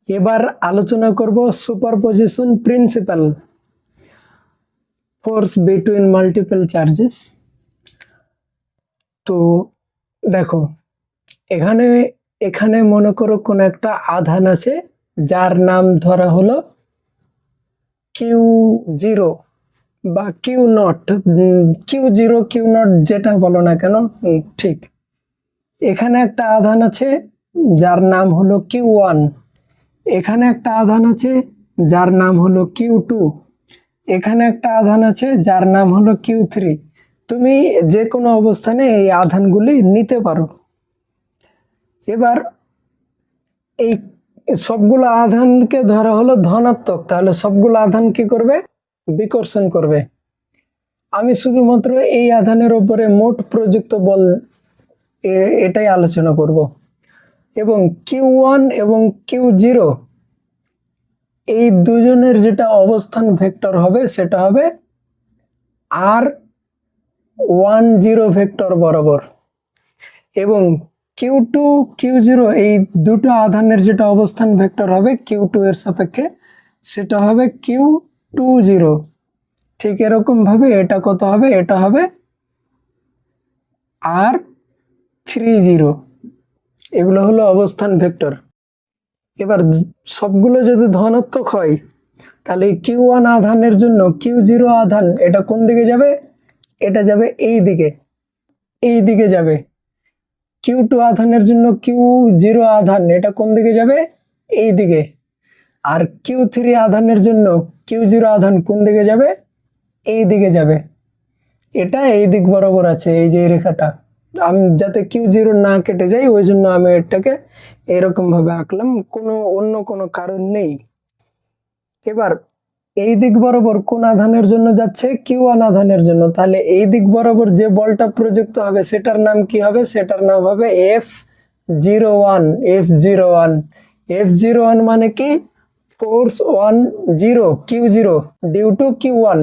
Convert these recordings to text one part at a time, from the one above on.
এবার আলোচনা করব superposition principal, force between multiple charges. তো দেখো, এখানে এখানে মনে করো কোন একটা আধান আছে যার নাম ধরা হলো Q0 বা Q0, Q0 Q0 যেটা বলো না কেন ঠিক। এখানে একটা আধান আছে যার নাম হলো Q1, এখানে একটা আধান আছে যার নাম হলো Q2, এখানে একটা আধান আছে যার নাম হলো Q3। তুমি যে কোনো অবস্থানে এই আধানগুলি নিতে পারো। এবার এই সবগুলো আধানকে ধরা হলো ধনাত্মক, তাহলে সবগুলো আধান কি করবে? বিকর্ষণ করবে। আমি শুধুমাত্র এই আধানের উপরে মোট প্রযুক্ত বল এটাই আলোচনা করব। এবং Q1 এবং Q0 এই দুজনের যেটা অবস্থান ভেক্টর হবে সেটা হবে R10 ভেক্টর বরাবর, এবং Q2 Q0 এই দুটো আধানের যেটা অবস্থান ভেক্টর হবে Q2 এর সাপেক্ষে সেটা হবে Q20। ঠিক এরকম ভাবে এটা কত হবে? এটা হবে R30। এগুলো হলো অবস্থান ভেক্টর। এবার সবগুলো যদি ধনাত্মক হয় তাহলে Q1 আধানের জন্য Q0 আধান এটা কোন দিকে যাবে? এটা যাবে এই দিকে, এই দিকে যাবে। Q2 আধানের জন্য Q0 আধান এটা কোন দিকে যাবে? এই দিকে। আর Q3 আধানের জন্য Q0 আধান কোন দিকে যাবে? এই দিকে যাবে। এটা এই দিক বরাবর আছে, এই যে রেখাটা। আমি যাতে Q0 না কেটে যায় ওই জন্য আমি এটাকে এরকম ভাবে আঁকলাম, অন্য কোনো কারণ নেই। এবার এই দিক বরাবর কোন আধানের জন্য যাচ্ছে? Q1 আধানের জন্য। তাহলে এই দিক বরাবর যে বলটা প্রযুক্ত হবে সেটার নাম কি হবে? সেটার নাম হবে F01। F01, F01 মানে কি? Force 10 Q0 due to Q1,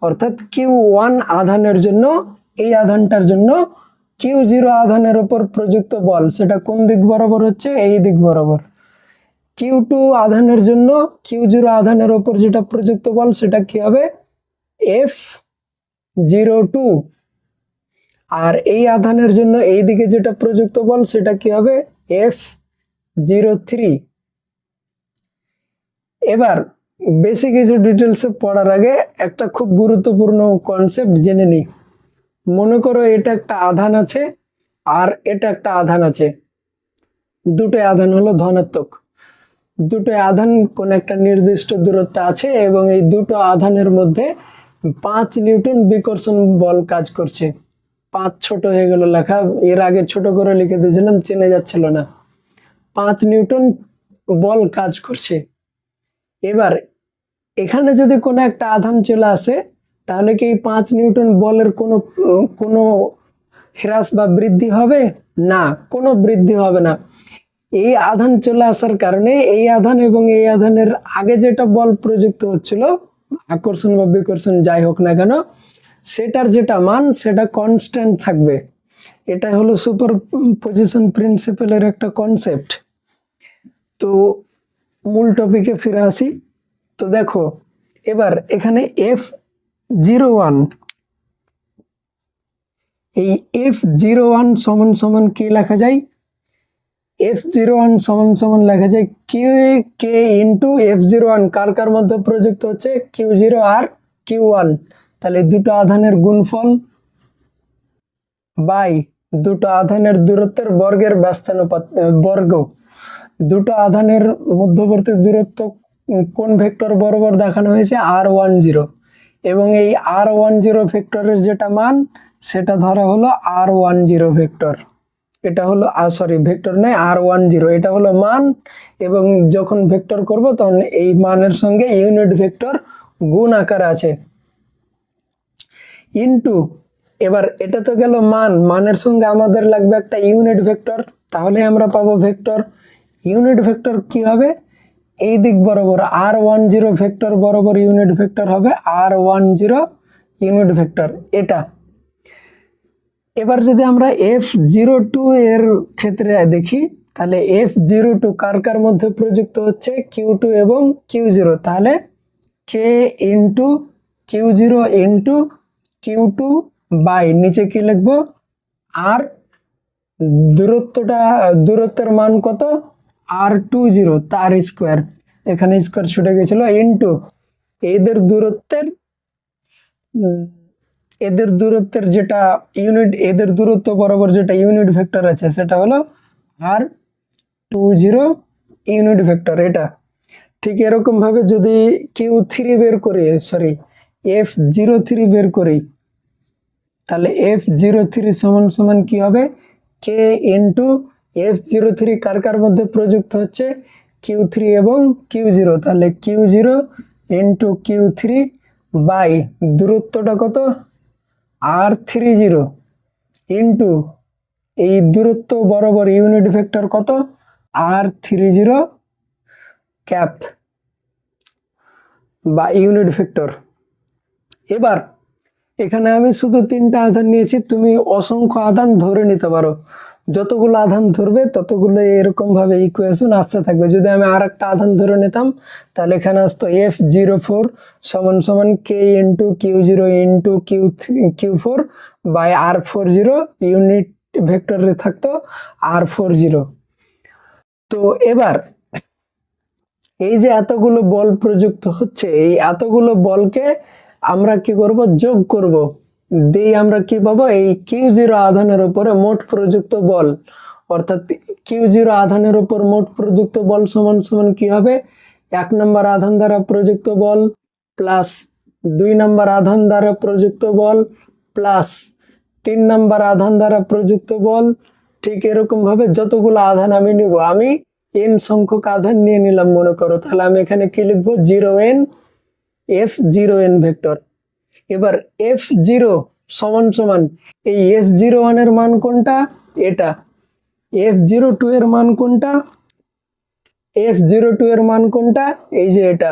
অর্থাৎ Q1 আধানের জন্য এই আধানটার জন্য Q0 আধানের উপর প্রযুক্ত বল সেটা কোন দিক বরাবর হচ্ছে? এই দিক বরাবর। Q2 আধানের জন্য Q0 আধানের উপর যেটা প্রযুক্ত বল সেটা কি হবে? F02। আর এই আধানের জন্য এই দিকে যেটা প্রযুক্ত বল সেটা কি হবে? F03। এবার বেশি কিছু ডিটেলসে পড়ার আগে একটা খুব গুরুত্বপূর্ণ কনসেপ্ট জেনে নিই। মনে করো এটা একটা আধান আছে আর এটা একটা আধান আছে, দুটো আধান হলো ধনাত্মক। দুটো আধান কোন একটা নির্দিষ্ট দূরত্বে আছে এবং এই দুটো আধানের মধ্যে 5 নিউটন বিকর্ষণ বল কাজ করছে। 5 ছোট হয়ে গেল লেখা, এর আগে ছোট করে লিখে দিয়েছিলাম, চেনে যাচ্ছিল না। 5 নিউটন বল কাজ করছে। এবার এখানে যদি কোনো একটা আধান চলে আসে তাহলে কি এই 5 নিউটন বলের কোনো হ্রাস বা বৃদ্ধি হবে? না, কোনো বৃদ্ধি হবে না। এই আধান চলে আসার কারণে এই আধান এবং এই আধানের আগে যেটা বল প্রযুক্ত হচ্ছিল, আকর্ষণ বা বিকর্ষণ যাই হোক না কেন, সেটার যেটা মান সেটা কনস্ট্যান্ট থাকবে। এটাই হলো সুপারপজিশন প্রিন্সিপালের একটা কনসেপ্ট। তো মূল টপিকে ফিরে আসি। তো দেখো এবার এখানে F01, এই F01 সমান সমান কি লেখা যায়? F01 সমান সমান লেখা যায় K ইন্টু F01। কার কার মধ্যে প্রযুক্ত হচ্ছে? Q0 আর Q1। তাহলে দুটো আধানের গুণফল বাই দুটো আধানের দূরত্বের বর্গের ব্যস্তানুপাত বর্গ। দুটো আধানের মধ্যবর্তী দূরত্ব কোন ভেক্টর বরাবর দেখানো হয়েছে? R10। এবং এই R10 ভেক্টরের যেটা মান সেটা ধরা হলো R10 ভেক্টর। এটা হলো ভেক্টর নয়, R10, এটা হলো মান। এবং যখন ভেক্টর করব তখন এই মানের সঙ্গে ইউনিট ভেক্টর গুণ আকারে আছে ইনটু, এবার এটা তো গেল মান, মানের সঙ্গে আমাদের লাগবে একটা ইউনিট ভেক্টর, তাহলে আমরা পাবো ভেক্টর। ইউনিট ভেক্টর কি হবে? এই দিক বরাবর R10 ভেক্টর বরাবর ইউনিট ভেক্টর হবে R10 ইউনিট ভেক্টর এটা। এবার যদি আমরা F02 এর ক্ষেত্রে দেখি তাহলে F02 কার কার মধ্যে প্রযুক্ত হচ্ছে, Q2 এবং Q0, তাহলে K into Q0 into Q2 by নিচে কি লিখবো, আর দূরত্বের মান কত, R20 তার স্কোয়ার, এখানে স্কোয়ার ছুটে গেছিল, ইন্টু এদের দূরত্বের যেটা ইউনিট, এদের দূরত্ব বরাবর যেটা ইউনিট ভেক্টর আছে সেটা হলো R20 ইউনিট ভেক্টর। এটা ঠিক এরকম ভাবে যদি Q3 বের করি, সরি F03 বের করি, তাহলে F03 সমান সমান কি হবে, K ইন্টু F03 কার কার মধ্যে প্রযুক্ত হচ্ছে, Q3 এবং Q0, তাহলে Q0 ইন্টু Q3 বাই দূরত্বটা কত R30 ইন্টু এই দূরত্ব বরাবর ইউনিট ভেক্টর কত R30 ক্যাপ বা ইউনিট ভেক্টর। এবার এখানে আমি শুধু 3টা আধান নিয়েছি, তুমি অসংখ্য আধান ধরে নিতে পারো, যতগুলো আধান ধরবে ততগুলো এরকম ভাবে ইকুয়েশন আসতে থাকবে। যদি আমি আর একটা আধান ধরে নিতাম তাহলে এখানে আসতো F04 সমান সমান K into Q0 into Q4 by R40, unit ভেক্টরে থাকতো R40। তো এবার এই যে এতগুলো বল প্রযুক্ত হচ্ছে, এই এতগুলো বলকে আমরা কি করব, যোগ করব, দিয়ে আমরা কি পাবো, এই Q0 আধানের উপরে মোট প্রযুক্ত বল, অর্থাৎ Q0 আধানের উপর মোট প্রযুক্ত বল সমান সমান কি হবে, 1 নম্বর আধান দ্বারা প্রযুক্ত বল প্লাস 2 নম্বর আধান দ্বারা প্রযুক্ত বল প্লাস 3 নম্বর আধান দ্বারা প্রযুক্ত বল। ঠিক এরকম ভাবে যতগুলো আধান আমি নিব, আমি n সংখ্যক আধান নিয়ে নিলাম মনে করো, তাহলে আমি এখানে কি লিখবো, 0n F0n ভেক্টর। এবার F0 সমান সমান এই F01 এর মান কোনটা, এটা, F02 এর মান কোনটা, F02 এর মান কোনটা, এই যে এটা,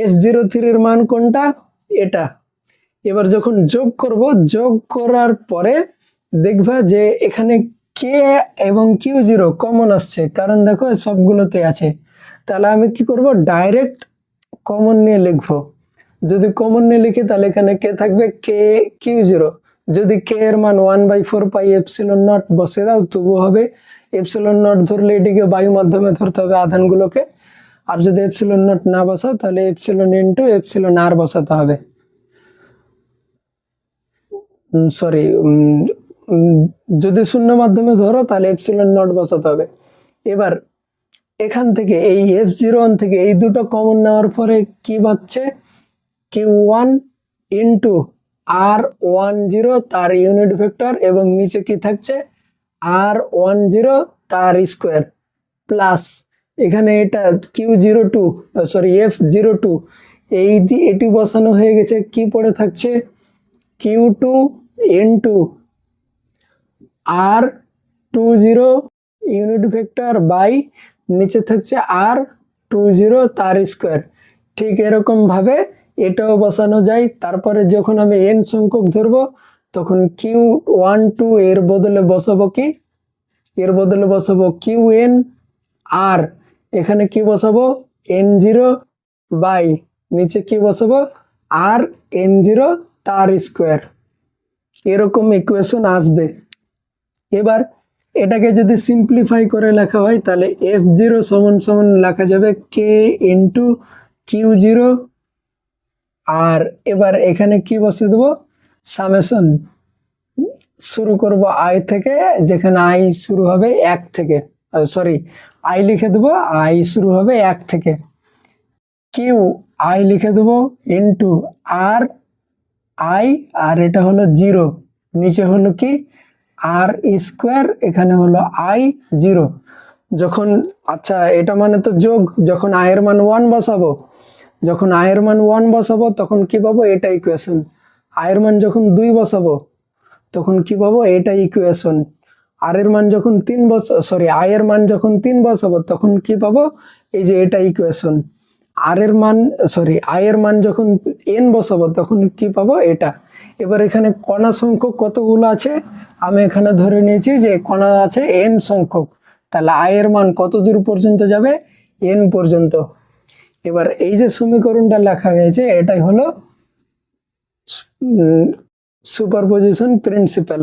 F03 এর মান কোনটা, এটা। এবার যখন যোগ করব, যোগ করার পরে দেখবা যে এখানে K এবং Q0 কমন আসছে, কারণ দেখো সবগুলোতে আছে। তাহলে আমি কি করব, ডাইরেক্ট কমন নিয়ে লিখবো। যদি কমন নিয়ে লিখি তাহলে এখানে কে থাকবে, K Q0, যদি K এর মান 1/4 পাই এপসিলন নট বসে দাও তবু হবে, এপসিলন নট ধরলে এটিকে বায়ু মাধ্যমে ধরতে হবে আধানগুলোকে, আর যদি এপসিলন নট না বসাও তাহলে এপসিলন ইন্টু এপসিলন আর বসাতে হবে, সরি, যদি শূন্য মাধ্যমে ধরো তাহলে এপসিলন নট বসাতে হবে। এবার এখান থেকে এই F01 থেকে এই দুটো কমন নেওয়ার পরে কি বাঁচছে, Q1 ইন্টু R10 তার ইউনিট ভেক্টর, এবং নিচে কি থাকছে, R10 তার স্কোয়ার প্লাস এখানে এটা Q02, সরি F02, এটি বসানো হয়ে গেছে, কি পড়ে থাকছে, Q2 into R20 unit vector by নিচে থাকছে R20 তার স্কোয়ার। ঠিক এরকম ভাবে এটাও বসানো যায়। তারপরে যখন আমি n সংখ্যক ধরবো তখন Q12 এর বদলে বসাবো কি, এর বদলে বসাবো Qn, আর এখানে কি বসাবো, N0 বাই নিচে কি বসাবো, RN0 তার স্কোয়ার। এরকম ইকুয়েশন আসবে। এবার এটাকে যদি সিম্পলিফাই করে লেখা হয় তাহলে F0 সমান সমান লেখা যাবে K ইন্টু Q0, আর এবার এখানে কি বসে দেবো, সামেশন শুরু করব I থেকে, যেখানে I শুরু হবে 1 থেকে, সরি I লিখে দেবো, I শুরু হবে 1 থেকে, Q I লিখে দেবো ইন্টু R I, আর এটা হলো 0, নিচে হলো কি R স্কোয়ার, এখানে হলো I0। যখন, আচ্ছা এটা মানে তো যোগ, যখন I এর মান 1 বসাবো, যখন I এর মান 1 বসাবো তখন কি পাবো, এটা ইকুয়েশন। I এর মান যখন 2 বসাবো তখন কি পাবো, এটা ইকুয়েশন। আর এর মান যখন 3 বসাবো, সরি I এর মান যখন 3 বসাবো তখন কি পাবো, এই যে এটা ইকুয়েশন। আর এর মান সরি আই এর মান যখন এন বসাবো তখন কি পাবো এটা। এবার এখানে কণা সংখ্যক কতগুলো আছে, আমি এখানে ধরে নিয়েছি যে কণা আছে এন সংখ্যক, তাহলে আই এর মান কত দূর পর্যন্ত যাবে, এন পর্যন্ত। এবার এই যে সমীকরণটা লেখা হয়েছে এটাই হলো সুপারপজিশন প্রিন্সিপাল।